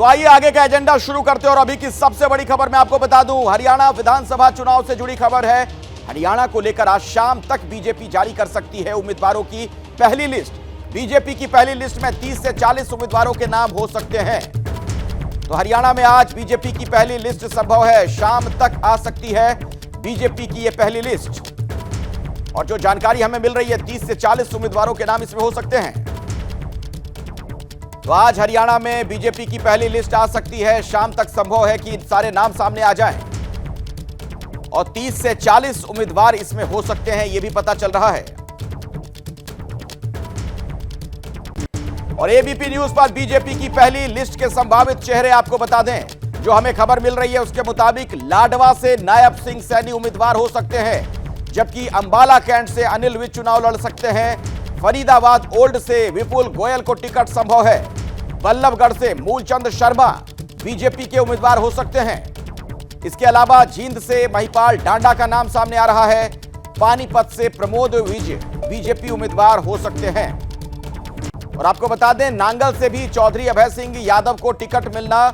तो आइए आगे का एजेंडा शुरू करते हैं और अभी की सबसे बड़ी खबर मैं आपको बता दूं, हरियाणा विधानसभा चुनाव से जुड़ी खबर है। हरियाणा को लेकर आज शाम तक बीजेपी जारी कर सकती है उम्मीदवारों की पहली लिस्ट। बीजेपी की पहली लिस्ट में 30 से 40 उम्मीदवारों के नाम हो सकते हैं। तो हरियाणा में आज बीजेपी की पहली लिस्ट संभव है, शाम तक आ सकती है बीजेपी की यह पहली लिस्ट। और जो जानकारी हमें मिल रही है, 30 से 40 उम्मीदवारों के नाम इसमें हो सकते हैं। तो आज हरियाणा में बीजेपी की पहली लिस्ट आ सकती है, शाम तक संभव है कि सारे नाम सामने आ जाएं और 30 से 40 उम्मीदवार इसमें हो सकते हैं, यह भी पता चल रहा है। और एबीपी न्यूज पर बीजेपी की पहली लिस्ट के संभावित चेहरे आपको बता दें, जो हमें खबर मिल रही है उसके मुताबिक लाडवा से नायब सिंह सैनी उम्मीदवार हो सकते हैं, जबकि अंबाला कैंट से अनिल विज चुनाव लड़ सकते हैं। फरीदाबाद ओल्ड से विपुल गोयल को टिकट संभव है। बल्लभगढ़ से मूलचंद शर्मा बीजेपी के उम्मीदवार हो सकते हैं। इसके अलावा जींद से महिपाल डांडा का नाम सामने आ रहा है। पानीपत से प्रमोद विज बीजेपी उम्मीदवार हो सकते हैं। और आपको बता दें, नांगल से भी चौधरी अभय सिंह यादव को टिकट मिलना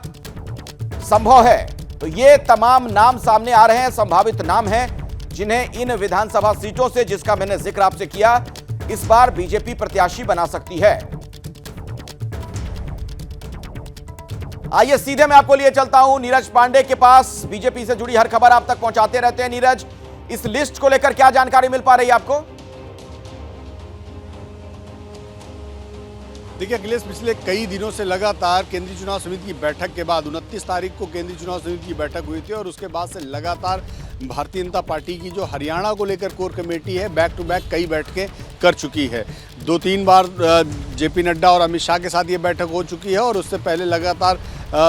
संभव है। तो ये तमाम नाम सामने आ रहे हैं, संभावित नाम हैं जिन्हें इन विधानसभा सीटों से, जिसका मैंने जिक्र आपसे किया, इस बार बीजेपी प्रत्याशी बना सकती है। आइए सीधे मैं आपको लिए चलता हूं नीरज पांडे के पास। बीजेपी से जुड़ी हर खबर आप तक पहुंचाते रहते हैं। नीरज, इस लिस्ट को लेकर क्या जानकारी मिल पा रही है आपको? देखिए अखिलेश, पिछले कई दिनों से लगातार केंद्रीय चुनाव समिति की बैठक के बाद 29 तारीख को केंद्रीय चुनाव समिति की बैठक हुई थी और उसके बाद से लगातार भारतीय जनता पार्टी की जो हरियाणा को लेकर कोर कमेटी है, बैक टू बैक कई बैठकें कर चुकी है। 2-3 बार जेपी नड्डा और अमित शाह के साथ ये बैठक हो चुकी है और उससे पहले लगातार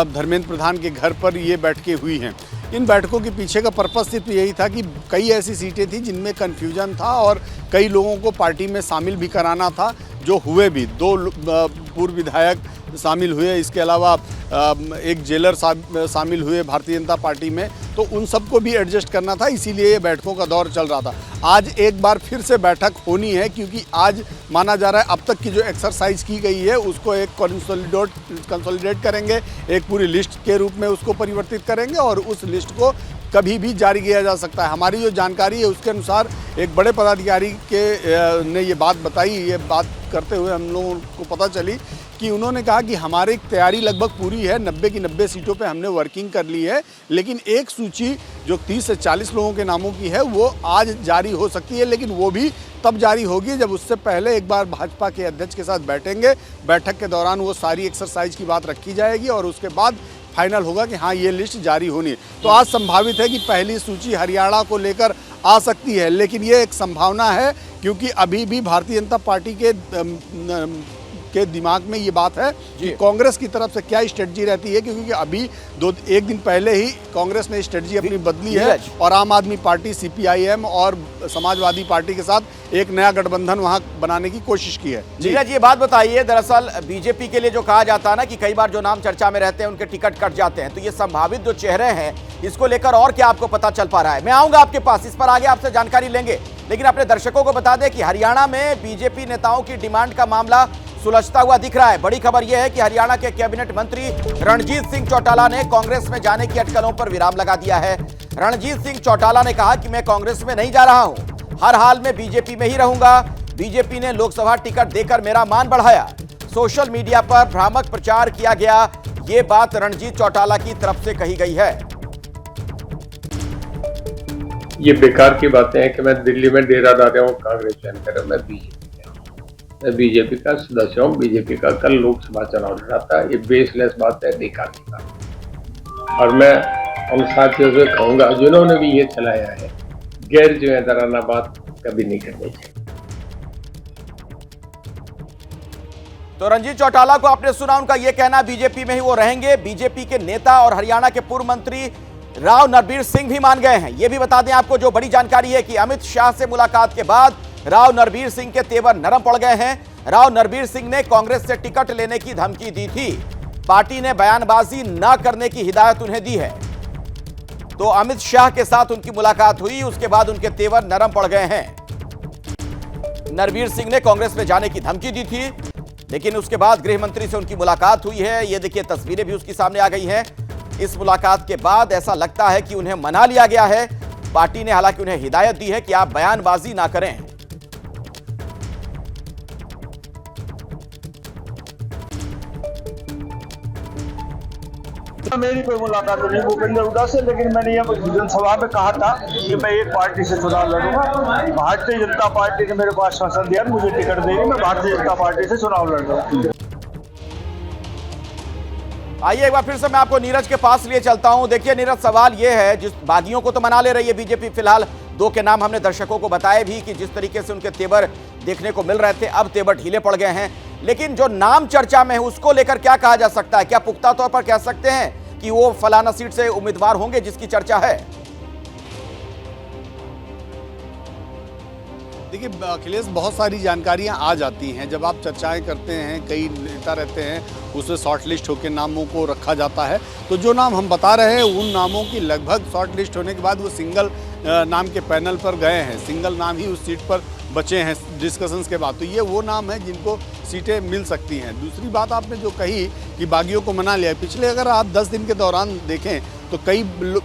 धर्मेंद्र प्रधान के घर पर ये बैठकें हुई हैं। इन बैठकों के पीछे का पर्पस सिर्फ यही था कि कई ऐसी सीटें थी जिनमें कन्फ्यूजन था और कई लोगों को पार्टी में शामिल भी कराना था, जो हुए भी। 2 पूर्व विधायक शामिल हुए, इसके अलावा एक जेलर शामिल हुए भारतीय जनता पार्टी में, तो उन सबको भी एडजस्ट करना था, इसीलिए ये बैठकों का दौर चल रहा था। आज एक बार फिर से बैठक होनी है, क्योंकि आज माना जा रहा है अब तक की जो एक्सरसाइज की गई है उसको एक कंसोलिडेट करेंगे, एक पूरी लिस्ट के रूप में उसको परिवर्तित करेंगे और उस लिस्ट को कभी भी जारी किया जा सकता है। हमारी जो जानकारी है उसके अनुसार एक बड़े पदाधिकारी ने ये बात बताई। ये बात करते हुए हम लोगों को पता चली कि उन्होंने कहा कि हमारी तैयारी लगभग पूरी है, 90 की 90 सीटों पे हमने वर्किंग कर ली है, लेकिन एक सूची जो 30 से 40 लोगों के नामों की है वो आज जारी हो सकती है, लेकिन वो भी तब जारी होगी जब उससे पहले एक बार भाजपा के अध्यक्ष के साथ बैठेंगे। बैठक के दौरान वो सारी एक्सरसाइज की बात रखी जाएगी और उसके बाद फाइनल होगा कि हाँ ये लिस्ट जारी होनी है। तो आज संभावित है कि पहली सूची हरियाणा को लेकर आ सकती है, लेकिन ये एक संभावना है क्योंकि अभी भी भारतीय जनता पार्टी के दिमाग में ये बात है कि कांग्रेस की तरफ से क्या स्ट्रेटजी रहती है, क्योंकि अभी एक दिन पहले ही कांग्रेस ने स्ट्रेटजी अपनी बदली है और आम आदमी पार्टी, सीपीआईएम और समाजवादी पार्टी के साथ एक नया गठबंधन वहां बनाने की कोशिश की है। नीरज, ये बात बताइए, दरअसल बीजेपी के लिए जो कहा जाता है ना कि कई बार जो नाम चर्चा में रहते हैं उनके टिकट कट जाते हैं, तो ये संभावित जो चेहरे हैं इसको लेकर और क्या आपको पता चल पा रहा है? मैं आऊंगा आपके पास, इस पर आगे आपसे जानकारी लेंगे, लेकिन अपने दर्शकों को बता दें कि हरियाणा में बीजेपी नेताओं की डिमांड का मामला सुलझता हुआ दिख रहा है। बड़ी खबर यह है कि हरियाणा के कैबिनेट मंत्री रणजीत सिंह चौटाला ने कांग्रेस में जाने की अटकलों पर विराम लगा दिया है। रणजीत सिंह चौटाला ने कहा कि मैं कांग्रेस में नहीं जा रहा हूं, हर हाल में बीजेपी में ही रहूंगा। बीजेपी ने लोकसभा टिकट देकर मेरा मान बढ़ाया। सोशल मीडिया पर भ्रामक प्रचार किया गया, यह बात रणजीत चौटाला की तरफ से कही गई है। ये बेकार की बातें हैं कि मैं दिल्ली में डेरा डाल रहा हूँ, कांग्रेस ज्वाइन कर, मैं बीजेपी का सदस्य हूँ, बीजेपी का कल लोकसभा चुनाव लड़ा था। ये बेसलेस बात है, बेकार की बात। और मैं उन साथियों से कहूंगा जिन्होंने भी ये चलाया है, गैर जिम्मेदाराना बात कभी नहीं करनी चाहिए। तो रणजीत चौटाला को आपने सुना, उनका यह कहना बीजेपी में ही वो रहेंगे। बीजेपी के नेता और हरियाणा के पूर्व मंत्री राव नरबीर सिंह भी मान गए हैं। यह भी बता दें आपको, जो बड़ी जानकारी है कि अमित शाह से मुलाकात के बाद राव नरबीर सिंह के तेवर नरम पड़ गए हैं। राव नरबीर सिंह ने कांग्रेस से टिकट लेने की धमकी दी थी, पार्टी ने बयानबाजी न करने की हिदायत उन्हें दी है। तो अमित शाह के साथ उनकी मुलाकात हुई, उसके बाद उनके तेवर नरम पड़ गए हैं। नरबीर सिंह ने कांग्रेस में जाने की धमकी दी थी, लेकिन उसके बाद गृह मंत्री से उनकी मुलाकात हुई है। ये देखिए तस्वीरें भी उसकी सामने आ गई हैं। इस मुलाकात के बाद ऐसा लगता है कि उन्हें मना लिया गया है। पार्टी ने हालांकि उन्हें हिदायत दी है कि आप बयानबाजी ना करें। मेरी कोई मुलाकात नहीं भूपेंद्र हुड्डा से, लेकिन मैंने ये जनसभा में कहा था कि मैं एक पार्टी से चुनाव लड़ूंगा। भारतीय जनता पार्टी ने मेरे को आश्वासन दिया, मुझे टिकट देगी, मैं भारतीय जनता पार्टी से चुनाव लड़ रहा हूँ। आइए एक बार फिर से मैं आपको नीरज के पास लिए चलता हूं। देखिए नीरज, सवाल यह है, जिस बागियों को तो मना ले रही है बीजेपी, फिलहाल दो के नाम हमने दर्शकों को बताए भी कि जिस तरीके से उनके तेवर देखने को मिल रहे थे, अब तेवर ढीले पड़ गए हैं। लेकिन जो नाम चर्चा में है उसको लेकर क्या कहा जा सकता है? क्या पुख्ता तौर पर कह सकते हैं कि वो फलाना सीट से उम्मीदवार होंगे जिसकी चर्चा है? देखिए अखिलेश, बहुत सारी जानकारियां आ जाती हैं जब आप चर्चाएं करते हैं, कई नेता रहते हैं, उसमें शॉर्ट लिस्ट होकर नामों को रखा जाता है। तो जो नाम हम बता रहे हैं उन नामों की लगभग शॉर्ट लिस्ट होने के बाद वो सिंगल नाम के पैनल पर गए हैं, सिंगल नाम ही उस सीट पर बचे हैं डिस्कशंस के बाद। तो ये वो नाम है जिनको सीटें मिल सकती हैं। दूसरी बात आपने जो कही कि बागियों को मना लिया, पिछले अगर आप 10 दिन के दौरान देखें तो कई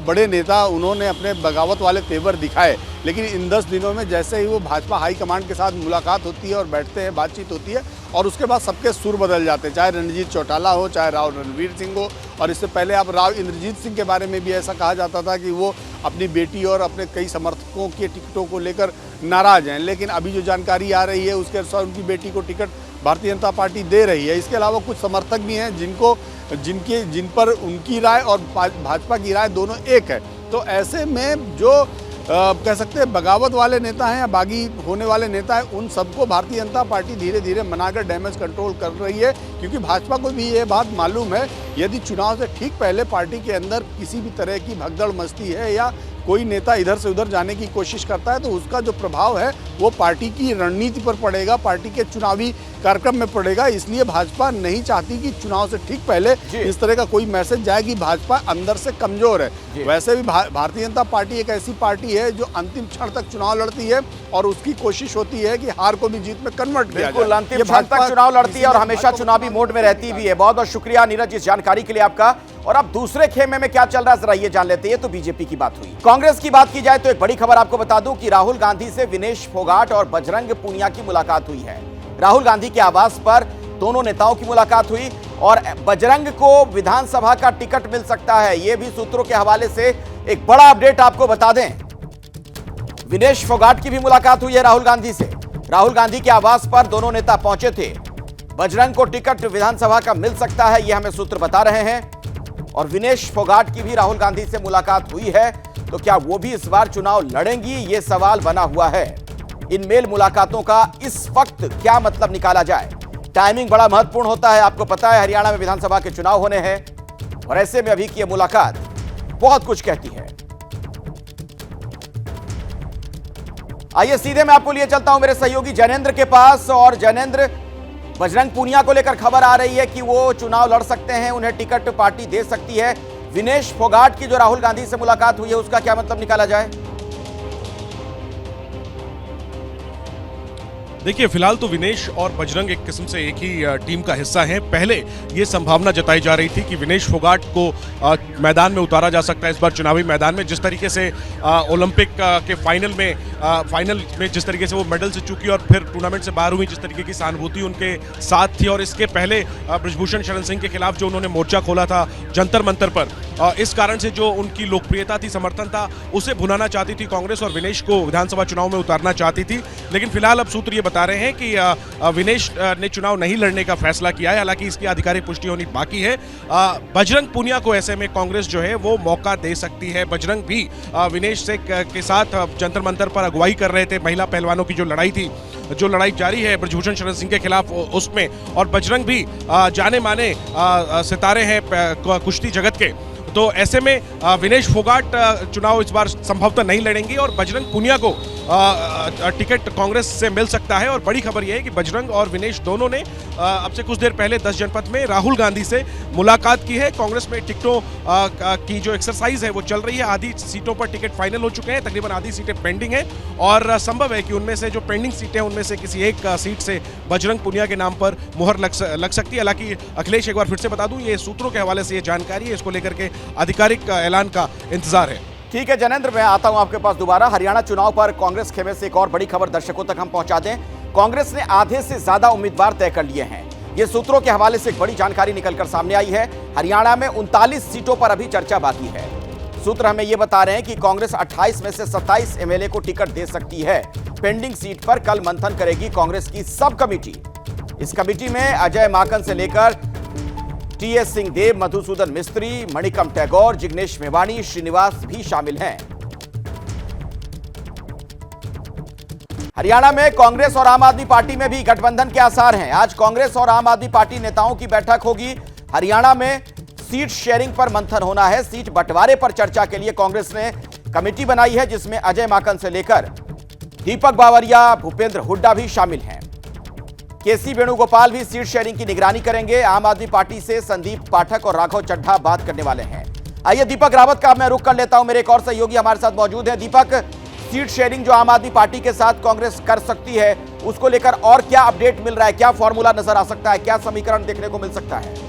बड़े नेता उन्होंने अपने बगावत वाले तेवर दिखाए, लेकिन इन 10 दिनों में जैसे ही वो भाजपा हाईकमांड के साथ मुलाकात होती है और बैठते हैं, बातचीत होती है, और उसके बाद सबके सुर बदल जाते हैं, चाहे रणजीत चौटाला हो, चाहे राव रणवीर सिंह हो। और इससे पहले आप राव इंद्रजीत सिंह के बारे में भी ऐसा कहा जाता था कि वो अपनी बेटी और अपने कई समर्थकों के टिकटों को लेकर नाराज हैं। लेकिन अभी जो जानकारी आ रही है उसके अनुसार उनकी बेटी को टिकट भारतीय जनता पार्टी दे रही है। इसके अलावा कुछ समर्थक भी हैं जिन पर उनकी राय और भाजपा की राय दोनों एक है। तो ऐसे में जो कह सकते हैं बगावत वाले नेता हैं या बागी होने वाले नेता हैं, उन सबको भारतीय जनता पार्टी धीरे धीरे मनाकर डैमेज कंट्रोल कर रही है, क्योंकि भाजपा को भी ये बात मालूम है यदि चुनाव से ठीक पहले पार्टी के अंदर किसी भी तरह की भगदड़ मस्ती है या कोई नेता इधर से उधर जाने की कोशिश करता है तो उसका जो प्रभाव है वो पार्टी की रणनीति पर पड़ेगा, पार्टी के चुनावी कार्यक्रम में पड़ेगा। इसलिए भाजपा नहीं चाहती कि चुनाव से ठीक पहले इस तरह का कोई मैसेज जाए कि भाजपा अंदर से कमजोर है। वैसे भी भारतीय जनता पार्टी एक ऐसी पार्टी है जो अंतिम क्षण तक चुनाव लड़ती है और उसकी कोशिश होती है कि हार को भी जीत में कन्वर्ट किया जाए। अंतिम क्षण तक चुनाव लड़ती है और हमेशा चुनावी मोड में रहती भी है। बहुत बहुत शुक्रिया नीरज इस जानकारी के लिए आपका। और अब दूसरे खेमे में क्या चल रहा है जरा ये जान लेते हैं। तो बीजेपी की बात हुई, कांग्रेस की बात की जाए तो एक बड़ी खबर आपको बता दूं कि राहुल गांधी से विनेश फोगाट और बजरंग पूनिया की मुलाकात हुई है। राहुल गांधी के आवास पर दोनों नेताओं की मुलाकात हुई और बजरंग को विधानसभा का टिकट मिल सकता है। यह भी सूत्रों के हवाले से एक बड़ा अपडेट आपको बता दें। विनेश फोगाट की भी मुलाकात हुई है राहुल गांधी से। राहुल गांधी के आवास पर दोनों नेता पहुंचे थे। बजरंग को टिकट विधानसभा का मिल सकता है, यह हमें सूत्र बता रहे हैं। और विनेश फोगाट की भी राहुल गांधी से मुलाकात हुई है। तो क्या वो भी इस बार चुनाव लड़ेंगी, ये सवाल बना हुआ है। इन मेल मुलाकातों का इस वक्त क्या मतलब निकाला जाए? टाइमिंग बड़ा महत्वपूर्ण होता है। आपको पता है हरियाणा में विधानसभा के चुनाव होने हैं और ऐसे में अभी की ये मुलाकात बहुत कुछ कहती है। आइए सीधे मैं आपको लिए चलता हूं मेरे सहयोगी जैनेंद्र के पास। और जैनेंद्र, बजरंग पूनिया को लेकर खबर आ रही है कि वो चुनाव लड़ सकते हैं, उन्हें टिकट पार्टी दे सकती है। विनेश फोगाट की जो राहुल गांधी से मुलाकात हुई है उसका क्या मतलब निकाला जाए? देखिए फिलहाल तो विनेश और बजरंग एक किस्म से एक ही टीम का हिस्सा हैं। पहले ये संभावना जताई जा रही थी कि विनेश फोगाट को मैदान में उतारा जा सकता है इस बार चुनावी मैदान में। जिस तरीके से ओलंपिक के फाइनल में जिस तरीके से वो मेडल से चूकी और फिर टूर्नामेंट से बाहर हुई, जिस तरीके की सहानुभूति उनके साथ थी। और इसके पहले बृजभूषण शरण सिंह के खिलाफ जो उन्होंने मोर्चा खोला था जंतर मंतर पर, इस कारण से जो उनकी लोकप्रियता थी, समर्थन था, उसे भुनाना चाहती थी कांग्रेस और विनेश को विधानसभा चुनाव में उतारना चाहती थी। लेकिन फिलहाल अब सूत्र ये बता रहे हैं कि विनेश ने चुनाव नहीं लड़ने का फैसला किया है। हालांकि इसकी आधिकारिक पुष्टि होनी बाकी है। बजरंग पूनिया को ऐसे में कांग्रेस जो है वो मौका दे सकती है। बजरंग भी विनेश से के साथ जंतर मंतर पर अगुवाई कर रहे थे। महिला पहलवानों की जो लड़ाई जारी है बृजभूषण शरण सिंह के खिलाफ उसमें, और बजरंग भी जाने माने सितारे हैं कुश्ती जगत के। तो ऐसे में विनेश फोगाट चुनाव इस बार संभवतः नहीं लड़ेंगे और बजरंग पुनिया को टिकट कांग्रेस से मिल सकता है। और बड़ी खबर यह है कि बजरंग और विनेश दोनों ने अब से कुछ देर पहले 10 जनपद में राहुल गांधी से मुलाकात की है। कांग्रेस में टिकटों की जो एक्सरसाइज है वो चल रही है। आधी सीटों पर टिकट फाइनल हो चुके हैं, तकरीबन आधी सीटें पेंडिंग हैं और संभव है कि उनमें से जो पेंडिंग सीटें हैं उनमें से किसी एक सीट से बजरंग पुनिया के नाम पर मुहर लग सकती है। हालांकि अखिलेश, एक बार फिर से बता दूं, ये सूत्रों के हवाले से ये जानकारी है, इसको लेकर के आधिकारिक ऐलान का इंतजार है। ठीक है जनेंद्र, मैं आता हूं आपके पास दोबारा। हरियाणा चुनाव पर कांग्रेस खेमे से एक और बड़ी खबर दर्शकों तक हम पहुंचा दें। कांग्रेस ने आधे से ज्यादा उम्मीदवार तय कर लिए हैं। ये सूत्रों के हवाले से एक बड़ी जानकारी निकलकर सामने आई है। हरियाणा में 39 सीटों पर अभी चर्चा बाकी है। सूत्र हमें यह बता रहे हैं कि कांग्रेस 28 में से 27 एमएलए को टिकट दे सकती है। पेंडिंग सीट पर कल मंथन करेगी कांग्रेस की सब कमेटी। इस कमेटी में अजय माकन से लेकर टीएस सिंहदेव, मधुसूदन मिस्त्री, मणिकम टैगोर, जिग्नेश मेवाणी, श्रीनिवास भी शामिल हैं। हरियाणा में कांग्रेस और आम आदमी पार्टी में भी गठबंधन के आसार हैं। आज कांग्रेस और आम आदमी पार्टी नेताओं की बैठक होगी। हरियाणा में सीट शेयरिंग पर मंथन होना है। सीट बंटवारे पर चर्चा के लिए कांग्रेस ने कमेटी बनाई है, जिसमें अजय माकन से लेकर दीपक बावरिया, भूपेंद्र हुड्डा भी शामिल हैं। केसी वेणुगोपाल भी सीट शेयरिंग की निगरानी करेंगे। आम आदमी पार्टी से संदीप पाठक और राघव चड्ढा बात करने वाले हैं। आइए दीपक रावत का मैं रुख कर लेता हूं। मेरे एक और सहयोगी हमारे साथ मौजूद है। दीपक, सीट शेयरिंग जो आम आदमी पार्टी के साथ कांग्रेस कर सकती है, उसको लेकर और क्या अपडेट मिल रहा है? क्या फॉर्मूला नजर आ सकता है? क्या समीकरण देखने को मिल सकता है?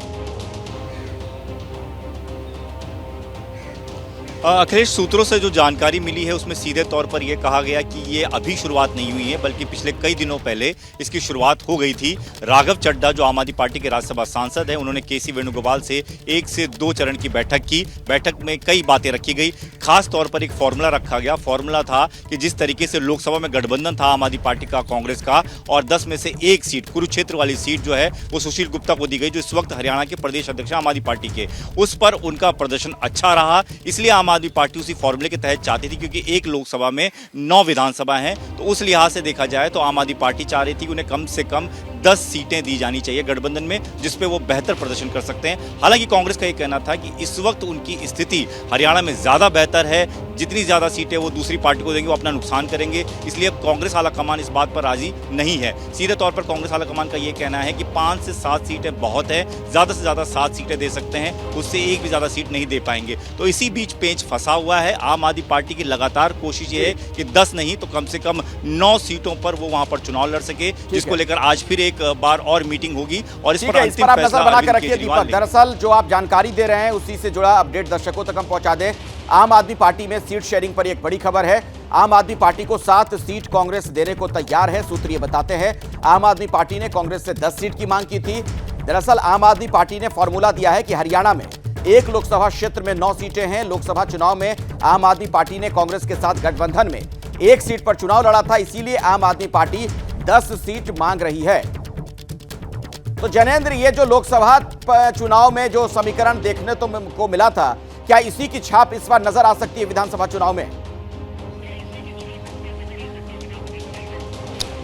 अखिलेश, सूत्रों से जो जानकारी मिली है उसमें सीधे तौर पर यह कहा गया कि ये अभी शुरुआत नहीं हुई है, बल्कि पिछले कई दिनों पहले इसकी शुरुआत हो गई थी। राघव चड्ढा जो आम आदमी पार्टी के राज्यसभा सांसद हैं, उन्होंने केसी वेणुगोपाल से 1 से 2 चरण की बैठक की। बैठक में कई बातें रखी गई। खास तौर पर एक फॉर्मूला रखा गया। फॉर्मूला था कि जिस तरीके से लोकसभा में गठबंधन था आम आदमी पार्टी का, कांग्रेस का, और 10 में से 1 सीट, कुरुक्षेत्र वाली सीट जो है वो सुशील गुप्ता को दी गई, जो इस वक्त हरियाणा के प्रदेश अध्यक्ष आम आदमी पार्टी के। उस पर उनका प्रदर्शन अच्छा रहा, इसलिए आम आदमी पार्टी उसी फॉर्मूले के तहत चाहती थी, क्योंकि एक लोकसभा में 9 विधानसभा हैं, तो उस लिहाज से देखा जाए तो आम आदमी पार्टी चाह रही थी कि उन्हें कम से कम 10 सीटें दी जानी चाहिए गठबंधन में, जिसपे वो बेहतर प्रदर्शन कर सकते हैं। हालांकि कांग्रेस का ये कहना था कि इस वक्त उनकी स्थिति हरियाणा में ज्यादा बेहतर है, जितनी ज्यादा सीटें वो दूसरी पार्टी को देंगे वो अपना नुकसान करेंगे, इसलिए अब कांग्रेस आलाकमान इस बात पर राजी नहीं है। सीधे तौर पर कांग्रेस आलाकमान का ये कहना है कि 5 से 7 सीटें बहुत है, ज्यादा से ज्यादा 7 सीटें दे सकते हैं, उससे एक भी ज्यादा सीट नहीं दे पाएंगे। तो इसी बीच पेंच फंसा हुआ है। आम आदमी पार्टी की लगातार कोशिश ये है कि 10 नहीं तो कम से कम 9 सीटों पर वो वहां पर चुनाव लड़ सके, जिसको लेकर आज फिर एक बार और मीटिंग होगी और इस पर अंतिम आप नजर बना कर रखिए दीपक। दरअसल जो आप जानकारी दे रहे हैं उसी से जुड़ा अपडेट दर्शकों तक हम पहुंचा दें। आम आदमी पार्टी में सीट शेयरिंग पर एक बड़ी खबर है। आम आदमी पार्टी को 7 सीट कांग्रेस देने को तैयार है। सूत्र ये बताते हैं आम आदमी पार्टी ने कांग्रेस से 10 सीट की मांग की थी। दरअसल आम आदमी पार्टी ने फॉर्मूला दिया है कि हरियाणा में 1 लोकसभा क्षेत्र में 9 सीटें हैं। लोकसभा चुनाव में आम आदमी पार्टी ने कांग्रेस के साथ गठबंधन में 1 सीट पर चुनाव लड़ा था, इसीलिए आम आदमी पार्टी 10 सीट मांग रही है। तो जनेंद्र, ये जो लोकसभा चुनाव में जो समीकरण देखने को मिला था, क्या इसी की छाप इस बार नजर आ सकती है विधानसभा चुनाव में?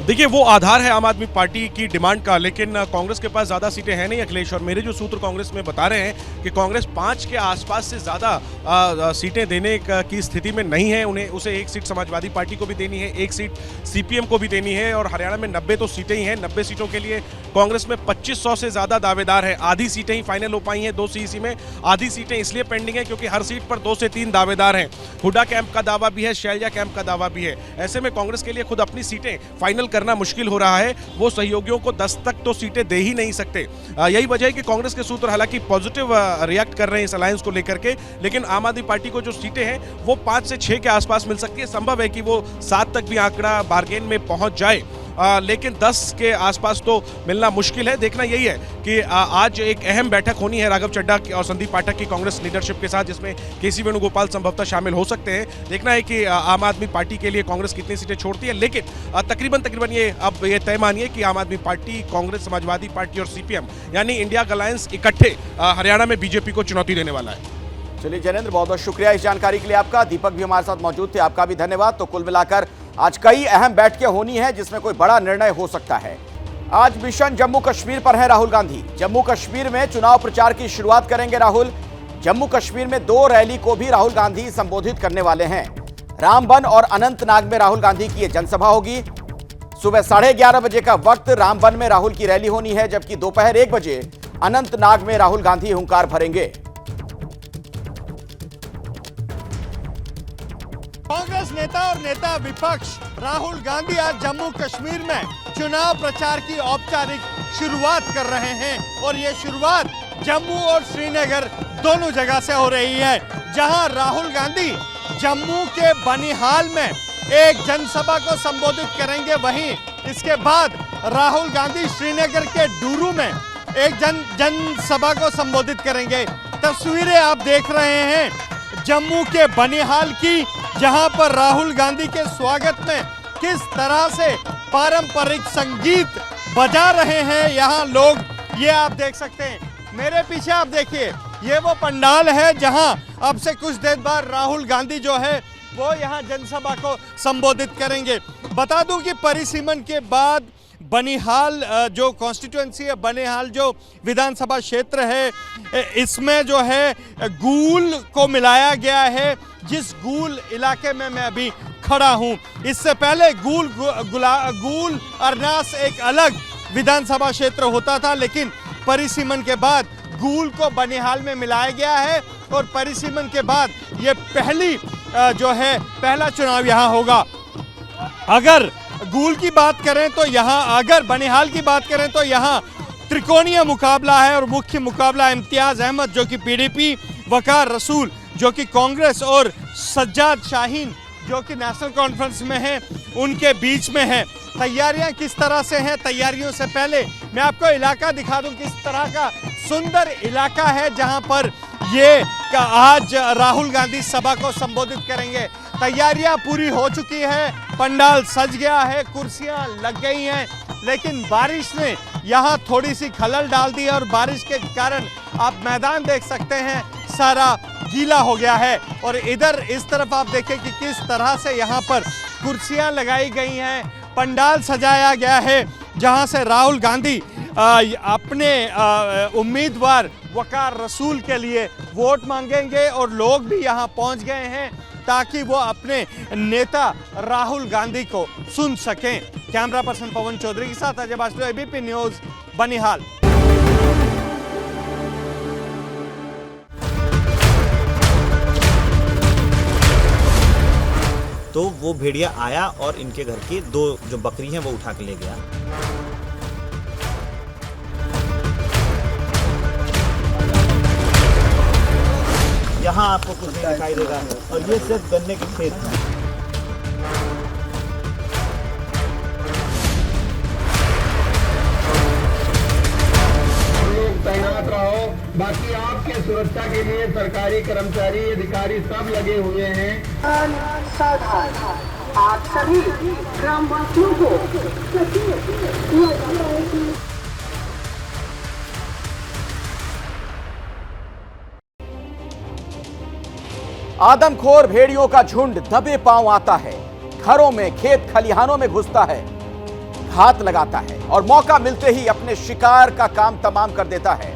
देखिए, वो आधार है आम आदमी पार्टी की डिमांड का, लेकिन कांग्रेस के पास ज्यादा सीटें हैं नहीं अखिलेश। और मेरे जो सूत्र कांग्रेस में बता रहे हैं कि कांग्रेस 5 के आसपास से ज्यादा सीटें देने की स्थिति में नहीं है। उसे 1 सीट समाजवादी पार्टी को भी देनी है, 1 सीट सीपीएम को भी देनी है, और हरियाणा में 90 तो सीटें ही हैं। 90 सीटों के लिए कांग्रेस में 2500 से ज्यादा दावेदार है। आधी सीटें ही फाइनल हो पाई हैं 2 सीसी में। आधी सीटें इसलिए पेंडिंग है क्योंकि हर सीट पर 2 से 3 दावेदार हैं। हुड्डा कैंप का दावा भी है, शैलजा कैंप का दावा भी है। ऐसे में कांग्रेस के लिए खुद अपनी सीटें फाइनल करना मुश्किल हो रहा है। वो सहयोगियों को 10 तक तो सीटें दे ही नहीं सकते। यही वजह है कि कांग्रेस के सूत्र हालांकि पॉजिटिव रिएक्ट कर रहे हैं इस अलायंस को लेकर के, लेकिन आम आदमी पार्टी को जो सीटें हैं वो 5 से 6 के आसपास मिल सकती है। संभव है कि वो 7 तक भी आंकड़ा बार्गेन में पहुंच जाए, लेकिन 10 के आसपास तो मिलना मुश्किल है। देखना यही है कि आज एक अहम बैठक होनी है राघव चड्ढा और संदीप पाठक की कांग्रेस लीडरशिप के साथ, जिसमें केसी वेणुगोपाल संभवतः शामिल हो सकते हैं। देखना है कि आम आदमी पार्टी के लिए कांग्रेस कितनी सीटें छोड़ती है, लेकिन तकरीबन ये अब ये तय मानिए कि आम आदमी पार्टी, कांग्रेस, समाजवादी पार्टी और सीपीएम यानी इंडिया अलायंस इकट्ठे हरियाणा में बीजेपी को चुनौती देने वाला है। चलिए जनेंद्र, बहुत बहुत शुक्रिया इस जानकारी के लिए आपका। दीपक भी हमारे साथ मौजूद थे, आपका भी धन्यवाद। तो कुल मिलाकर आज कई अहम बैठकें होनी है जिसमें कोई बड़ा निर्णय हो सकता है। आज मिशन जम्मू कश्मीर पर है राहुल गांधी। जम्मू कश्मीर में चुनाव प्रचार की शुरुआत करेंगे राहुल। जम्मू कश्मीर में 2 रैली को भी राहुल गांधी संबोधित करने वाले हैं। रामबन और अनंतनाग में राहुल गांधी की यह जनसभा होगी। सुबह 11:30 बजे का वक्त रामबन में राहुल की रैली होनी है, जबकि दोपहर 1 बजे अनंतनाग में राहुल गांधी हुंकार भरेंगे। कांग्रेस नेता और नेता विपक्ष राहुल गांधी आज जम्मू कश्मीर में चुनाव प्रचार की औपचारिक शुरुआत कर रहे हैं और ये शुरुआत जम्मू और श्रीनगर दोनों जगह से हो रही है। जहां राहुल गांधी जम्मू के बनिहाल में एक जनसभा को संबोधित करेंगे, वहीं इसके बाद राहुल गांधी श्रीनगर के डूरू में एक जनसभा को संबोधित करेंगे। तस्वीरें आप देख रहे हैं जम्मू के बनिहाल की, जहां पर राहुल गांधी के स्वागत में किस तरह से पारंपरिक संगीत बजा रहे हैं यहाँ लोग, ये आप देख सकते हैं। मेरे पीछे आप देखिए, ये वो पंडाल है जहां अब से कुछ देर बाद राहुल गांधी जो है वो यहाँ जनसभा को संबोधित करेंगे। बता दूं कि परिसीमन के बाद बनिहाल जो कॉन्स्टिट्यूएंसी है, बनिहाल जो विधानसभा क्षेत्र है, इसमें जो है गूल को मिलाया गया है। जिस गूल इलाके में मैं अभी खड़ा हूं, इससे पहले गूल अरनास एक अलग विधानसभा क्षेत्र होता था, लेकिन परिसीमन के बाद गूल को बनिहाल में मिलाया गया है और परिसीमन के बाद ये पहला चुनाव यहाँ होगा। अगर गूल की बात करें तो यहाँ, अगर बनिहाल की बात करें तो यहाँ त्रिकोणीय मुकाबला है और मुख्य मुकाबला इम्तियाज अहमद जो कि पीडीपी, वकार रसूल जो कि कांग्रेस और सज्जाद शाहीन जो कि नेशनल कॉन्फ्रेंस में हैं, उनके बीच में है। तैयारियां किस तरह से हैं, तैयारियों से पहले मैं आपको इलाका दिखा दूं, किस तरह का सुंदर इलाका है जहां पर ये आज राहुल गांधी सभा को संबोधित करेंगे। तैयारियां पूरी हो चुकी है, पंडाल सज गया है, कुर्सियां लग गई हैं, लेकिन बारिश ने यहाँ थोड़ी सी खलल डाल दी है और बारिश के कारण आप मैदान देख सकते हैं सारा गीला हो गया है। और इधर इस तरफ आप देखें कि किस तरह से यहाँ पर कुर्सियां लगाई गई हैं, पंडाल सजाया गया है, जहां से राहुल गांधी अपने उम्मीदवार वकार रसूल के लिए वोट मांगेंगे और लोग भी यहां पहुंच गए हैं ताकि वो अपने नेता राहुल गांधी को सुन सकें। कैमरा पर्सन पवन चौधरी के साथ अजय बास्टो, एबीपी न्यूज, बनिहाल। तो वो भेड़िया आया और इनके घर की 2 जो बकरी हैं वो उठा के ले गया। यहाँ आपको कुछ नहीं दिखाई देगा और ये सिर्फ गन्ने के खेत हैं। तैनात रहो, बाकी आपके सुरक्षा के लिए सरकारी कर्मचारी, अधिकारी सब लगे हुए हैं। आप सभी ग्रामवासियों को आदमखोर भेड़ियों का झुंड दबे पांव आता है, घरों में, खेत खलिहानों में घुसता है, घात लगाता है और मौका मिलते ही अपने शिकार का काम तमाम कर देता है।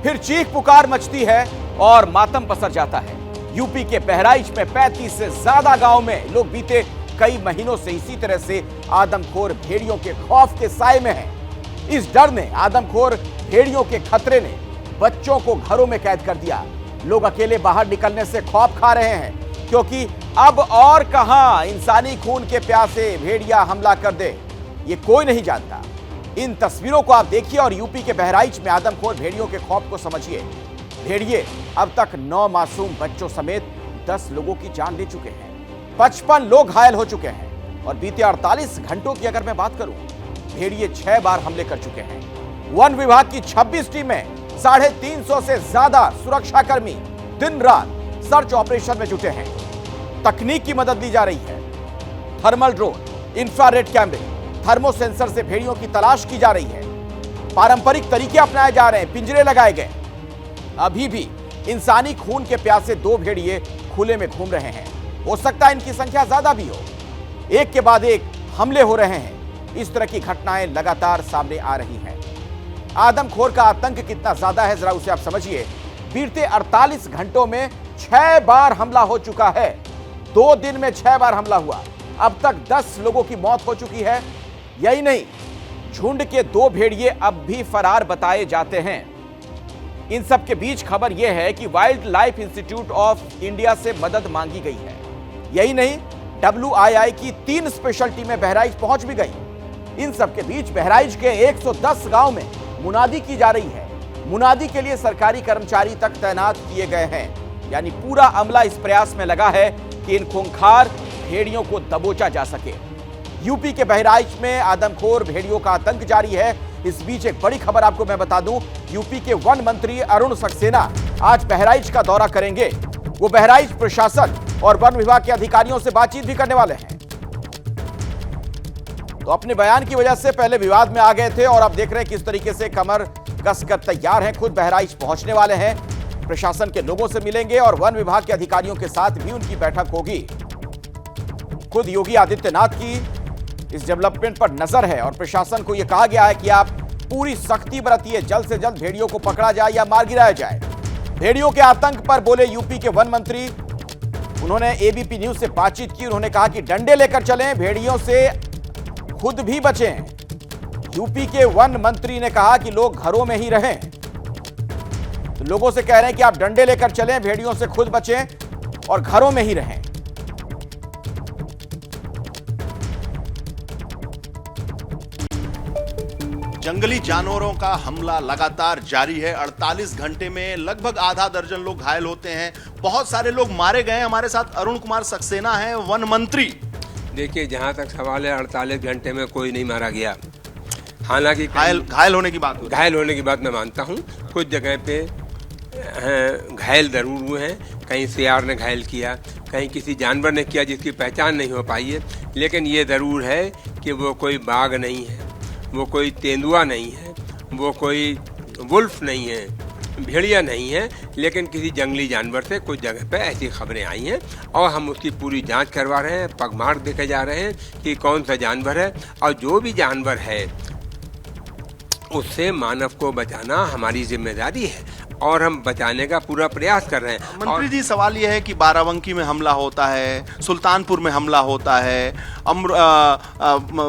फिर चीख पुकार मचती है और मातम पसर जाता है। यूपी के बहराइच में 35 से ज्यादा गांव में लोग बीते कई महीनों से इसी तरह से आदमखोर भेड़ियों के खौफ के साए में हैं। इस डर ने, आदमखोर भेड़ियों के खतरे ने बच्चों को घरों में कैद कर दिया। लोग अकेले बाहर निकलने से खौफ खा रहे हैं, क्योंकि अब और कहां इंसानी खून के प्यासे भेड़िया हमला कर दे, ये कोई नहीं जानता। इन तस्वीरों को आप देखिए और यूपी के बहराइच में आदमखोर भेड़ियों के खौफ को समझिए। भेड़िए अब तक 9 मासूम बच्चों समेत 10 लोगों की जान ले चुके हैं, 55 लोग घायल हो चुके हैं और बीते 48 घंटों की अगर मैं बात करूं, भेड़िए 6 बार हमले कर चुके हैं। वन विभाग की 26 टीमें, 350 से ज्यादा सुरक्षाकर्मी दिन रात सर्च ऑपरेशन में जुटे हैं। तकनीक की मदद ली जा रही है, थर्मल ड्रोन, इंफ्रारेड कैमरे, थर्मो सेंसर से भेड़ियों की तलाश की जा रही है। पारंपरिक तरीके अपनाए जा रहे हैं, पिंजरे लगाए गए। अभी भी इंसानी खून के प्यासे 2 भेड़िए खुले में घूम रहे हैं। हो सकता है इनकी संख्या ज्यादा भी हो। एक के बाद एक हमले हो रहे हैं। इस तरह की घटनाएं लगातार सामने आ रही हैं। आदमखोर का आतंक कितना ज्यादा है, जरा उसे आप समझिए। बीते 48 घंटों में 6 बार हमला हो चुका है। 2 दिन में 6 बार हमला हुआ। अब तक 10 लोगों की मौत हो चुकी है। यही नहीं, झुंड के 2 भेड़िए अब भी फरार बताए जाते हैं। इन सब के बीच खबर यह है कि wild life institute of India से मदद मांगी गई है। यही नहीं, WII की 3 स्पेशल टीमें बहराइच पहुंच भी गई। इन सब के बीच बहराइच के 110 गांव में मुनादी की जा रही है। मुनादी के लिए सरकारी कर्मचारी तक तैनात किए गए हैं। यानी पूरा अमला इस प्रयास में लगा है कि इन खूंखार भेड़ियों को दबोचा जा सके। यूपी के बहराइच में आदमखोर भेड़ियों का आतंक जारी है। इस बीच एक बड़ी खबर आपको मैं बता दूं, यूपी के वन मंत्री अरुण सक्सेना आज बहराइच का दौरा करेंगे। वो बहराइच प्रशासन और वन विभाग के अधिकारियों से बातचीत भी करने वाले हैं। तो अपने बयान की वजह से पहले विवाद में आ गए थे और अब देख रहे हैं किस तरीके से कमर कसकर तैयार हैं। खुद बहराइच पहुंचने वाले हैं, प्रशासन के लोगों से मिलेंगे और वन विभाग के अधिकारियों के साथ भी उनकी बैठक होगी। खुद योगी आदित्यनाथ की इस डेवलपमेंट पर नजर है और प्रशासन को यह कहा गया है कि आप पूरी सख्ती बरतिए, जल्द से जल्द भेड़ियों को पकड़ा जाए या मार गिराया जाए। भेड़ियों के आतंक पर बोले यूपी के वन मंत्री। उन्होंने एबीपी न्यूज से बातचीत की। उन्होंने कहा कि डंडे लेकर चलें, भेड़ियों से खुद भी बचें। यूपी के वन मंत्री ने कहा कि लोग घरों में ही रहें। तो लोगों से कह रहे हैं कि आप डंडे लेकर चलें, भेड़ियों से खुद बचें और घरों में ही रहें। जंगली जानवरों का हमला लगातार जारी है। 48 घंटे में लगभग आधा दर्जन लोग घायल होते हैं, बहुत सारे लोग मारे गए। हमारे साथ अरुण कुमार सक्सेना हैं, वन मंत्री। देखिए, जहाँ तक सवाल है, 48 घंटे में कोई नहीं मारा गया। हालांकि घायल होने की बात हो, घायल होने की बात मैं मानता हूँ। कुछ जगह पे घायल जरूर हुए हैं, कहीं सियार ने घायल किया, कहीं किसी जानवर ने किया जिसकी पहचान नहीं हो पाई है। लेकिन ये ज़रूर है कि वो कोई बाघ नहीं है, वो कोई तेंदुआ नहीं है, वो कोई वुल्फ नहीं है, भेड़िया नहीं है, लेकिन किसी जंगली जानवर से कुछ जगह पे ऐसी खबरें आई हैं और हम उसकी पूरी जांच करवा रहे हैं। पगमार्क देखे जा रहे हैं कि कौन सा जानवर है, और जो भी जानवर है उससे मानव को बचाना हमारी जिम्मेदारी है और हम बचाने का पूरा प्रयास कर रहे हैं। मंत्री जी, सवाल यह है कि बाराबंकी में हमला होता है, सुल्तानपुर में हमला होता है,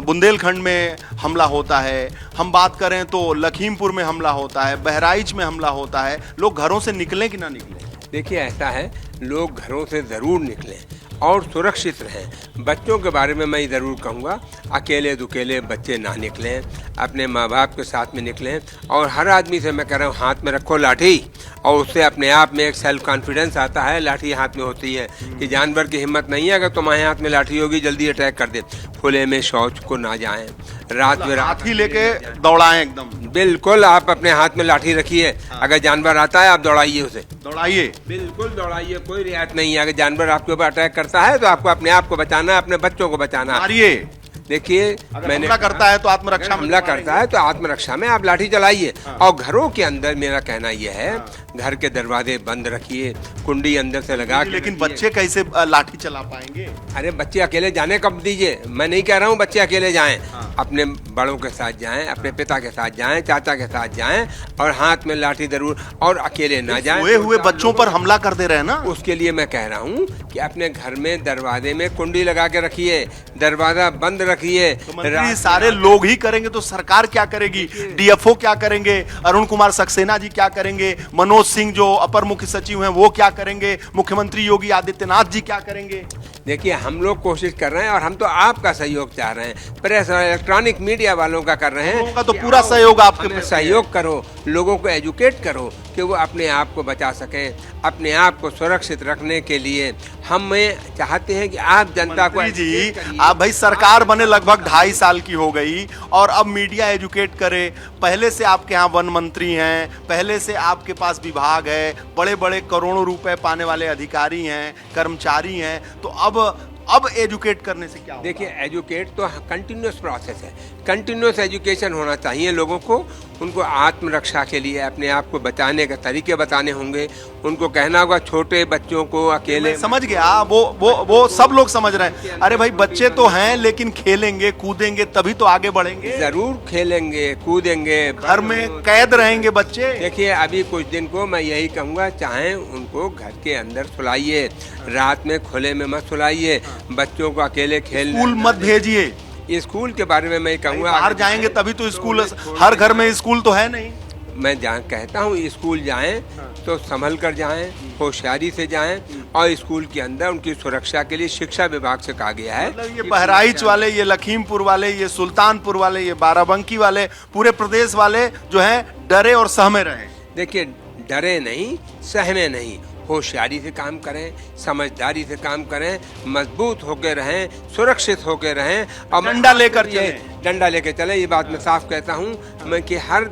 बुंदेलखंड में हमला होता है, हम बात करें तो लखीमपुर में हमला होता है, बहराइच में हमला होता है। लोग घरों से निकलें कि ना निकलें? देखिए, ऐसा है, लोग घरों से ज़रूर निकलें और सुरक्षित रहें। बच्चों के बारे में मैं ज़रूर कहूँगा, अकेले दुकेले बच्चे ना निकलें, अपने माँ बाप के साथ में निकलें। और हर आदमी से मैं कह रहा हूँ, हाथ में रखो लाठी, और उससे अपने आप में एक सेल्फ कॉन्फिडेंस आता है। लाठी हाथ में होती है कि जानवर की हिम्मत नहीं है, अगर तुम्हारे हाथ में लाठी होगी जल्दी अटैक कर दे। खुले में शौच को ना जाएं, रात में लाठी लेके दौड़ाएं एकदम। बिल्कुल, आप अपने हाथ में लाठी रखिए, अगर जानवर आता है आप दौड़ाइए उसे, दौड़ाइए, बिल्कुल दौड़ाइए, कोई रियायत नहीं है। अगर जानवर आपके ऊपर अटैक करता है तो आपको अपने आप को बचाना है, अपने बच्चों को बचाना है। देखिए, मैंने हमला करता है तो आत्मरक्षा, हमला करता है तो आत्मरक्षा में आप लाठी चलाइए। और घरों के अंदर मेरा कहना यह है, घर के दरवाजे बंद रखिए, कुंडी अंदर से लगा के। लेकिन बच्चे कैसे लाठी चला पाएंगे? अरे बच्चे अकेले जाने कब दीजिए, मैं नहीं कह रहा हूँ बच्चे अकेले जाएं, अपने बड़ों के साथ जाएं, अपने पिता के साथ जाएं, चाचा के साथ जाएं, और हाथ में लाठी जरूर, और अकेले ना जाएं। सोए हुए बच्चों पर हमला कर दे रहे हैं ना, उसके लिए मैं कह रहा हूँ कि अपने घर में दरवाजे में कुंडी लगा के रखिए, दरवाजा बंद रखिए। तो सारे लोग ही करेंगे तो सरकार क्या करेगी? डीएफओ क्या करेंगे? अरुण कुमार सक्सेना जी क्या करेंगे? मनोज सिंह जो अपर मुख्य सचिव हैं वो क्या करेंगे? मुख्यमंत्री योगी आदित्यनाथ जी क्या करेंगे? देखिए, हम लोग कोशिश कर रहे हैं और हम तो आपका सहयोग चाह रहे हैं, प्रेस और इलेक्ट्रॉनिक मीडिया वालों का कर रहे हैं। लोगों का तो पूरा सहयोग आपके, सहयोग करो, लोगों को एजुकेट करो कि वो अपने आप को बचा सकें। अपने आप को सुरक्षित रखने के लिए हम चाहते हैं कि आप जनता को जी, आप भाई सरकार बने लगभग 2.5 साल की हो गई और अब मीडिया एजुकेट करे। पहले से आपके यहाँ वन मंत्री हैं, पहले से आपके पास विभाग है, बड़े बड़े करोड़ों रुपए पाने वाले अधिकारी हैं, कर्मचारी हैं, तो अब एजुकेट करने से क्या होगा? देखिए, एजुकेट तो कंटिन्यूस प्रोसेस है, कंटिन्यूस एजुकेशन होना चाहिए लोगों को। उनको आत्मरक्षा के लिए अपने आप को बचाने के तरीके बताने होंगे। उनको कहना होगा छोटे बच्चों को अकेले। मैं समझ गया, वो सब लोग समझ रहे हैं। अरे भाई बच्चे तो हैं लेकिन खेलेंगे कूदेंगे तभी तो आगे बढ़ेंगे। जरूर खेलेंगे कूदेंगे, घर में कैद रहेंगे बच्चे। देखिए अभी कुछ दिन को मैं यही कहूँगा, चाहे उनको घर के अंदर सुलाइए, रात में खुले में मत सुलाइए, बच्चों को अकेले खेलने स्कूल मत भेजिए। स्कूल के बारे में मैं कहूँगा, बाहर जाएंगे तभी तो स्कूल, हर घर में स्कूल तो है नहीं। मैं जहाँ कहता हूँ स्कूल जाएं तो संभल कर जाएं, होशियारी से जाएं, और स्कूल के अंदर उनकी सुरक्षा के लिए शिक्षा विभाग से कहा गया है। मतलब ये बहराइच वाले, ये लखीमपुर वाले, ये सुल्तानपुर वाले, ये बाराबंकी वाले, पूरे प्रदेश वाले जो हैं डरे और सहमे रहे। देखिए डरे नहीं, सहमे नहीं, होशियारी से काम करें, समझदारी से काम करें, मजबूत होकर रहें, सुरक्षित होकर रहें, और डंडा लेकर डंडा लेकर चलें। ये बात मैं साफ कहता हूँ मैं कि हर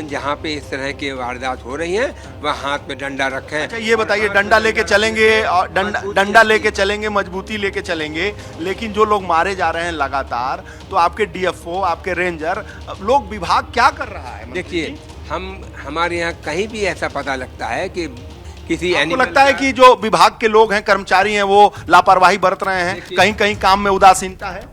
जहाँ पे इस तरह की वारदात हो रही हैं वह हाथ में डंडा रखें। अच्छा ये बताइए, डंडा लेके चलेंगे और डंडा लेके चलेंगे, मजबूती लेके चलेंगे, लेकिन जो लोग मारे जा रहे हैं लगातार, तो आपके डीएफओ, आपके रेंजर लोग, विभाग क्या कर रहा है? देखिए हमारे यहाँ कहीं भी ऐसा पता लगता है कि किसी आपको लगता है कि जो विभाग के लोग हैं, कर्मचारी हैं, वो लापरवाही बरत रहे हैं, कहीं कहीं काम में उदासीनता है?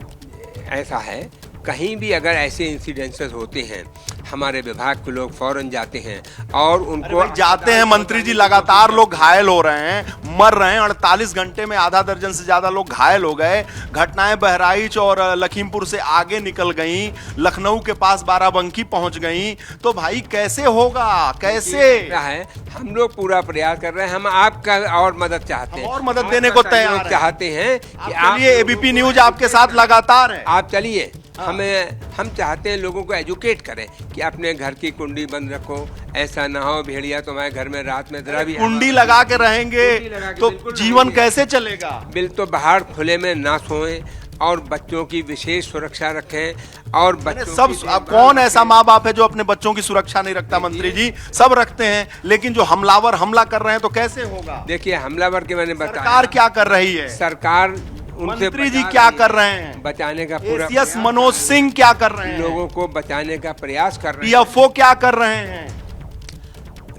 ऐसा है, कहीं भी अगर ऐसे इंसिडेंसेस होते हैं हमारे विभाग के लोग फौरन जाते हैं और उनको जाते हैं। मंत्री जी लगातार लोग घायल हो रहे हैं, मर रहे हैं। 48 घंटे में आधा दर्जन से ज्यादा लोग घायल हो गए। घटनाएं बहराइच और लखीमपुर से आगे निकल गईं, लखनऊ के पास बाराबंकी पहुंच गईं। तो भाई कैसे होगा, कैसे है? हम लोग पूरा प्रयास कर रहे हैं, हम आपका और मदद चाहते हैं, और मदद देने को तैयार चाहते हैं कि आप एबीपी न्यूज आपके साथ लगातार है। आप चलिए, हम चाहते हैं लोगों को एजुकेट करें कि अपने घर की कुंडी बंद रखो, ऐसा ना हो भेड़िया तुम्हारे घर में रात में जरा भी कुंडी लगा के रहेंगे तो जीवन कैसे चलेगा? तो बाहर खुले में ना सोएं और बच्चों की विशेष सुरक्षा रखें। और बच्चों सब, अब कौन ऐसा माँ बाप है जो अपने बच्चों की सुरक्षा नहीं रखता? मंत्री जी सब रखते हैं, लेकिन जो हमलावर हमला कर रहे हैं तो कैसे होगा? देखिए हमलावर के मैंने बताया, सरकार क्या कर रही है? सरकार मंत्री जी क्या कर रहे हैं? बचाने का पूरा यस मनोज सिंह क्या कर रहे हैं? लोगों को बचाने का प्रयास कर रहे हैं। पीएफओ क्या कर रहे हैं?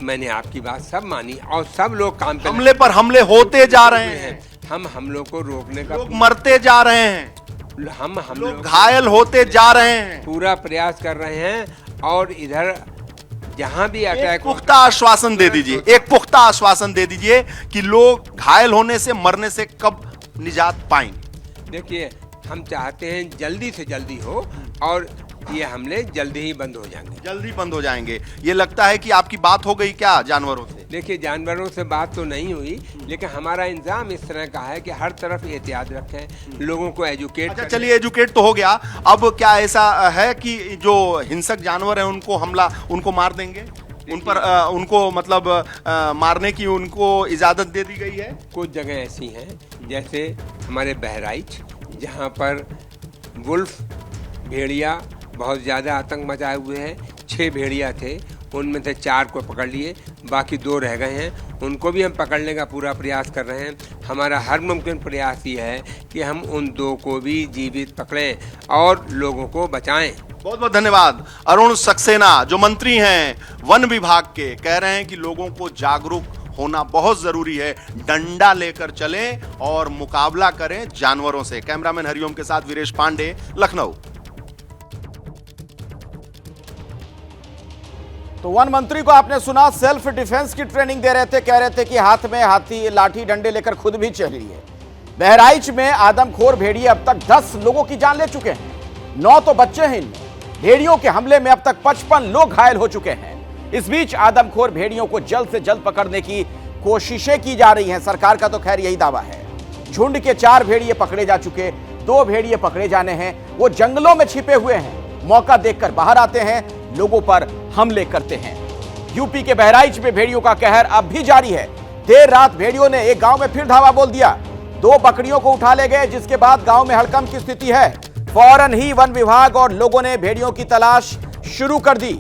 मैंने आपकी बात सब मानी और सब लोग काम कर, हमले पर हमले होते जा रहे हैं। हम हमलों को रोकने का, लोग मरते जा रहे हैं, हम लोग घायल होते जा रहे हैं, पूरा प्रयास कर रहे हैं। और इधर जहां भी अटैक, पुख्ता आश्वासन दे दीजिए, एक पुख्ता आश्वासन दे दीजिए कि लोग घायल होने से, मरने से कब निजात पाएंगे। देखिए हम चाहते हैं जल्दी से जल्दी हो और ये हमले जल्दी ही बंद हो जाएंगे, जल्दी बंद हो जाएंगे। ये लगता है कि आपकी बात हो गई क्या जानवरों से? देखिए जानवरों से बात तो नहीं हुई, लेकिन हमारा इंतजाम इस तरह का है कि हर तरफ एहतियात रखें, लोगों को एजुकेट। अच्छा चलिए, एजुकेट तो हो गया, अब क्या ऐसा है कि जो हिंसक जानवर हैं उनको मार देंगे? उन पर उनको मतलब मारने की उनको इजाजत दे दी गई है? कुछ जगह ऐसी हैं जैसे हमारे बहराइच, जहाँ पर वुल्फ भेड़िया बहुत ज़्यादा आतंक मचाए हुए हैं। 6 भेड़िया थे, उनमें से 4 को पकड़ लिए, बाकी 2 रह गए हैं। उनको भी हम पकड़ने का पूरा प्रयास कर रहे हैं। हमारा हर मुमकिन प्रयास ये है कि हम उन 2 को भी जीवित पकड़ें और लोगों को बचाएं। बहुत बहुत धन्यवाद। अरुण सक्सेना जो मंत्री हैं वन विभाग के, कह रहे हैं कि लोगों को जागरूक होना बहुत जरूरी है, डंडा लेकर चलें और मुकाबला करें जानवरों से। कैमरामैन हरिओम के साथ वीरेश पांडे, लखनऊ। तो वन मंत्री को आपने सुना, सेल्फ डिफेंस की ट्रेनिंग दे रहे थे, कह रहे थे कि हाथ में हाथी लाठी डंडे लेकर खुद भी चलिए। बहराइच में आदमखोर भेड़िए अब तक 10 लोगों की जान ले चुके हैं, 9 तो बच्चे हैं इनमें। भेड़ियों के हमले में अब तक 55 लोग घायल हो चुके हैं। इस बीच आदमखोर भेड़ियों को जल्द से जल्द पकड़ने की कोशिशें की जा रही हैं। सरकार का तो खैर यही दावा है। झुंड के 4 भेड़िए पकड़े जा चुके, 2 भेड़िए पकड़े जाने हैं। वो जंगलों में छिपे हुए हैं, मौका देखकर बाहर आते हैं, लोगों पर हमले करते हैं। यूपी के बहराइच में भेड़ियों का कहर अब भी जारी है। देर रात भेड़ियों ने एक गांव में फिर धावा बोल दिया, 2 बकरियों को उठा ले गए, जिसके बाद गांव में हड़कंप की स्थिति है। फौरन ही वन विभाग और लोगों ने भेड़ियों की तलाश शुरू कर दी।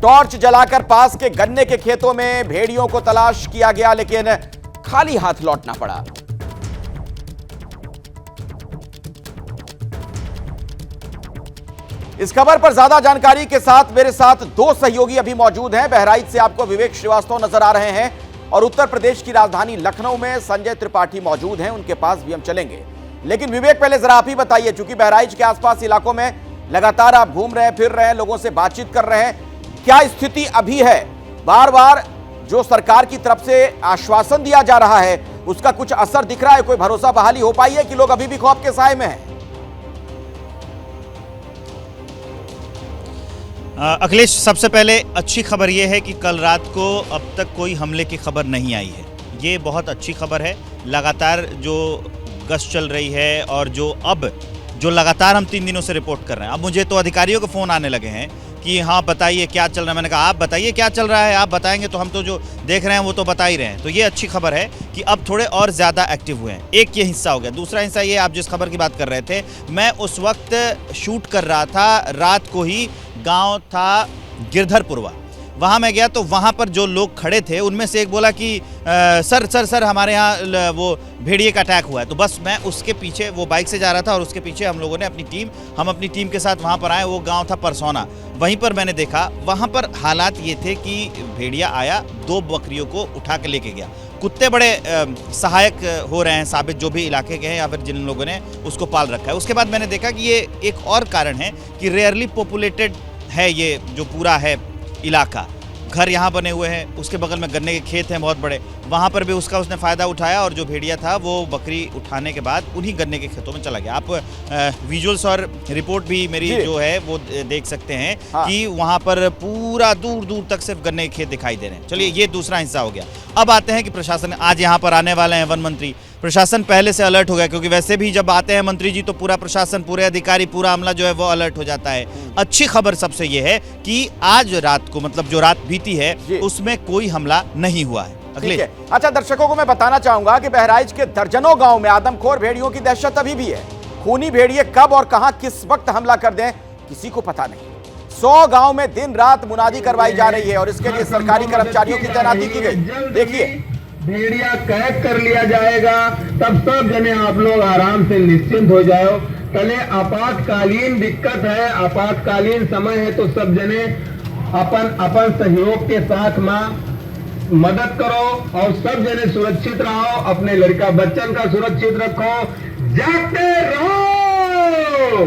टॉर्च जलाकर पास के गन्ने के खेतों में भेड़ियों को तलाश किया गया, लेकिन खाली हाथ लौटना पड़ा। इस खबर पर ज्यादा जानकारी के साथ मेरे साथ दो सहयोगी अभी मौजूद हैं। बहराइच से आपको विवेक श्रीवास्तव नजर आ रहे हैं और उत्तर प्रदेश की राजधानी लखनऊ में संजय त्रिपाठी मौजूद हैं, उनके पास भी हम चलेंगे। लेकिन विवेक, पहले जरा आप ही बताइए, चूंकि बहराइच के आसपास इलाकों में लगातार आप घूम रहे हैं, फिर रहे हैं, लोगों से बातचीत कर रहे हैं, क्या स्थिति अभी है? बार बार जो सरकार की तरफ से आश्वासन दिया जा रहा है उसका कुछ असर दिख रहा है? कोई भरोसा बहाली हो पाई है कि लोग अभी भी खौफ के साए में हैं? अखिलेश, सबसे पहले अच्छी खबर यह है कि कल रात को अब तक कोई हमले की खबर नहीं आई है। ये बहुत अच्छी खबर है। लगातार जो गश्त चल रही है और जो लगातार हम 3 दिनों से रिपोर्ट कर रहे हैं, अब मुझे तो अधिकारियों के फ़ोन आने लगे हैं कि हाँ बताइए क्या चल रहा है। मैंने कहा आप बताइए क्या चल रहा है, आप बताएंगे तो हम तो जो देख रहे हैं वो तो बता ही रहे हैं। तो ये अच्छी खबर है कि अब थोड़े और ज़्यादा एक्टिव हुए हैं। एक ये हिस्सा हो गया। दूसरा हिस्सा ये, आप जिस खबर की बात कर रहे थे, मैं उस वक्त शूट कर रहा था, रात को ही गांव था गिरधरपुरवा, वहाँ मैं गया तो वहाँ पर जो लोग खड़े थे उनमें से एक बोला कि सर हमारे यहाँ वो भेड़िए का अटैक हुआ है। तो बस मैं उसके पीछे, वो बाइक से जा रहा था और उसके पीछे हम लोगों ने अपनी टीम के साथ वहाँ पर आए। वो गांव था परसौना, वहीं पर मैंने देखा, वहाँ पर हालात ये थे कि भेड़िया आया, 2 बकरियों को उठा के लेके गया। कुत्ते बड़े सहायक हो रहे हैं साबित, जो भी इलाके के हैं या फिर जिन लोगों ने उसको पाल रखा है। उसके बाद मैंने देखा कि ये एक और कारण है कि रेयरली पॉपुलेटेड है ये जो पूरा है इलाका। घर यहाँ बने हुए हैं, उसके बगल में गन्ने के खेत हैं बहुत बड़े, वहाँ पर भी उसने फ़ायदा उठाया और जो भेड़िया था वो बकरी उठाने के बाद उन्हीं गन्ने के खेतों में चला गया। आप विजुअल्स और रिपोर्ट भी मेरी जो है वो देख सकते हैं कि वहाँ पर पूरा दूर दूर तक सिर्फ गन्ने के खेत दिखाई दे रहे हैं। चलिए, ये दूसरा हिस्सा हो गया। अब आते हैं कि प्रशासन आज यहाँ पर आने वाले हैं वन मंत्री। प्रशासन पहले से अलर्ट हो गया, क्योंकि वैसे भी जब आते हैं मंत्री जी तो पूरा प्रशासन, पूरे अधिकारी, पूरा अमला जो है वो अलर्ट हो जाता है। अच्छी खबर सबसे ये है कि आज रात को, मतलब जो रात बीती है, उसमें कोई हमला नहीं हुआ है। ठीक है। अच्छा, दर्शकों को मैं बताना चाहूंगा कि बहराइच के दर्जनों गांव में आदमखोर भेड़ियों की दहशत अभी भी है। खूनी भेड़िए कब और कहां किस वक्त हमला कर दें किसी को पता नहीं। 100 गांव में दिन रात मुनादी करवाई जा रही है और इसके लिए सरकारी कर्मचारियों की तैनाती की गई। देखिए, भेड़िया कैद कर लिया जाएगा, तब सब जने आप लोग आराम से निश्चिंत हो जाओ। पहले आपातकालीन दिक्कत है, आपातकालीन समय है, तो सब जने अपन सहयोग के साथ में मदद करो और सब जने सुरक्षित रहो, अपने लड़का बच्चन का सुरक्षित रखो, जागते रहो,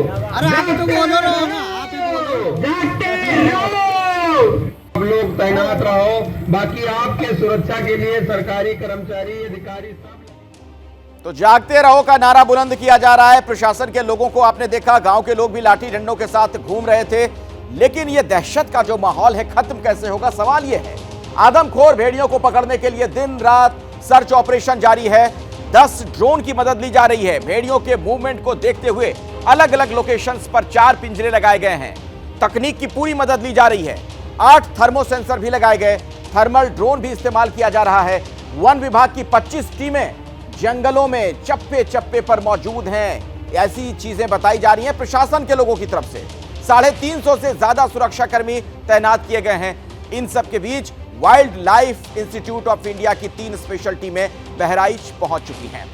जागते रहो, सब लोग तैनात रहो। बाकी आपके सुरक्षा के लिए सरकारी कर्मचारी, अधिकारी सब। तो जागते रहो का नारा बुलंद किया जा रहा है। प्रशासन के लोगों को आपने देखा, गांव के लोग भी लाठी डंडों के साथ घूम रहे थे। लेकिन यह दहशत का जो माहौल है खत्म कैसे होगा, सवाल यह है। आदमखोर भेड़ियों को पकड़ने के लिए दिन रात सर्च ऑपरेशन जारी है। 10 ड्रोन की मदद ली जा रही है। भेड़ियों के मूवमेंट को देखते हुए अलग अलग लोकेशंस पर 4 पिंजरे लगाए गए हैं। तकनीक की पूरी मदद ली जा रही है। 8 थर्मो सेंसर भी लगाए गए, थर्मल ड्रोन भी इस्तेमाल किया जा रहा है। वन विभाग की 25 टीमें जंगलों में चप्पे चप्पे पर मौजूद हैं। ऐसी चीजें बताई जा रही हैं प्रशासन के लोगों की तरफ से। 350 से ज्यादा सुरक्षाकर्मी तैनात किए गए हैं। इन सब के बीच wildlife institute of India की 3 स्पेशल टीमें बहराइच पहुंच चुकी हैं।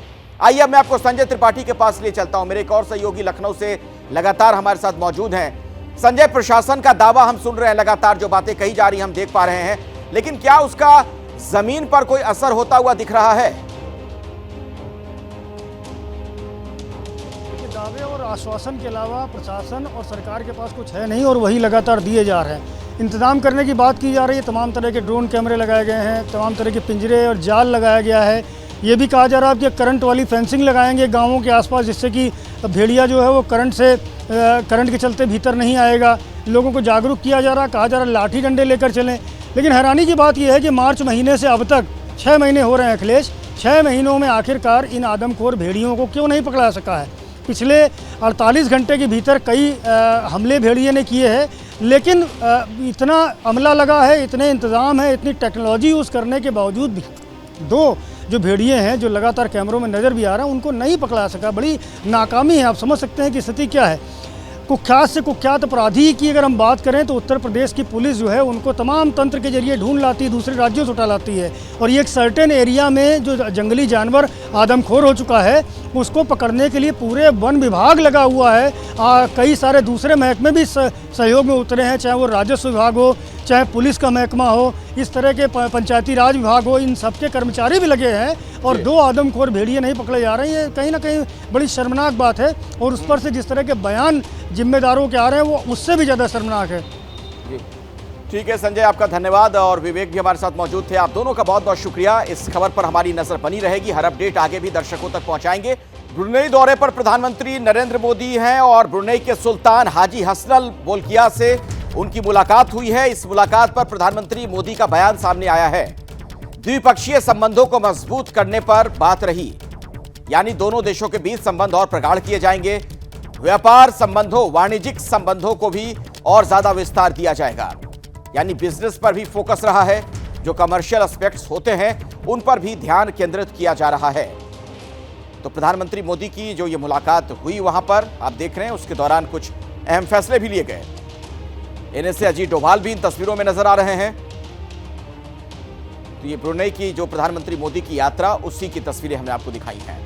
आइए अब मैं आपको संजय त्रिपाठी के पास ले चलता हूं। मेरे एक और सहयोगी लखनऊ से लगातार हमारे साथ मौजूद हैं। संजय, प्रशासन का दावा हम सुन रहे हैं, लगातार जो बातें कही जा रही हम देख पा रहे हैं, लेकिन क्या उसका जमीन पर कोई असर होता हुआ दिख रहा है? दावे और आश्वासन के अलावा प्रशासन और सरकार के पास कुछ है नहीं और वही लगातार दिए जा रहे हैं। इंतजाम करने की बात की जा रही है, तमाम तरह के ड्रोन कैमरे लगाए गए हैं, तमाम तरह के पिंजरे और जाल लगाया गया है। ये भी कहा जा रहा है कि करंट वाली फेंसिंग लगाएंगे गांवों के आसपास, जिससे कि भेड़िया जो है वो करंट के चलते भीतर नहीं आएगा। लोगों को जागरूक किया जा रहा, कहा जा रहा लाठी डंडे लेकर चलें। लेकिन हैरानी की बात यह है कि मार्च महीने से अब तक 6 महीने हो रहे हैं अखिलेश, 6 महीनों में आखिरकार इन आदमखोर भेड़ियों को क्यों नहीं पकड़ा सका है? पिछले 48 घंटे के भीतर कई हमले भेड़िए ने किए हैं, लेकिन इतना अमला लगा है, इतने इंतज़ाम है, इतनी टेक्नोलॉजी यूज़ करने के बावजूद भी 2 जो भेड़िए हैं जो लगातार कैमरों में नज़र भी आ रहा है, उनको नहीं पकड़ा सका। बड़ी नाकामी है। आप समझ सकते हैं कि स्थिति क्या है। कुख्यात से कुख्यात अपराधी की अगर हम बात करें तो उत्तर प्रदेश की पुलिस जो है उनको तमाम तंत्र के जरिए ढूंढ लाती है, दूसरे राज्यों से उठा लाती है। और ये एक सर्टेन एरिया में जो जंगली जानवर आदमखोर हो चुका है उसको पकड़ने के लिए पूरे वन विभाग लगा हुआ है। कई सारे दूसरे महकमे भी सहयोग में उतरे हैं, चाहे वो राजस्व विभाग हो, चाहे पुलिस का महकमा हो, इस तरह के पंचायती राज विभाग हो, इन सबके कर्मचारी भी लगे हैं और 2 आदमखोर भेड़िए नहीं पकड़े जा रहे हैं। ये कहीं ना कहीं बड़ी शर्मनाक बात है और उस पर से जिस तरह के बयान जिम्मेदारों के आ रहे हैं वो उससे भी ज़्यादा शर्मनाक है। जी ठीक है संजय, आपका धन्यवाद और विवेक भी हमारे साथ मौजूद थे। आप दोनों का बहुत बहुत शुक्रिया। इस खबर पर हमारी नजर बनी रहेगी, हर अपडेट आगे भी दर्शकों तक पहुंचाएंगे। ब्रुनेई दौरे पर प्रधानमंत्री नरेंद्र मोदी हैं और ब्रुनेई के सुल्तान हाजी हसनल बोल्किया से उनकी मुलाकात हुई है। इस मुलाकात पर प्रधानमंत्री मोदी का बयान सामने आया है। द्विपक्षीय संबंधों को मजबूत करने पर बात रही, यानी दोनों देशों के बीच संबंध और प्रगाढ़ किए जाएंगे। व्यापार संबंधों, वाणिज्यिक संबंधों को भी और ज्यादा विस्तार दिया जाएगा, यानी बिजनेस पर भी फोकस रहा है। जो कमर्शियल एस्पेक्ट्स होते हैं उन पर भी ध्यान केंद्रित किया जा रहा है। तो प्रधानमंत्री मोदी की जो ये मुलाकात हुई वहां पर आप देख रहे हैं, उसके दौरान कुछ अहम फैसले भी लिए गए। एनएसए अजीत डोभाल भी इन तस्वीरों में नजर आ रहे हैं। तो ये ब्रुनेई की जो प्रधानमंत्री मोदी की यात्रा, उसी की तस्वीरें हमने आपको दिखाई हैं।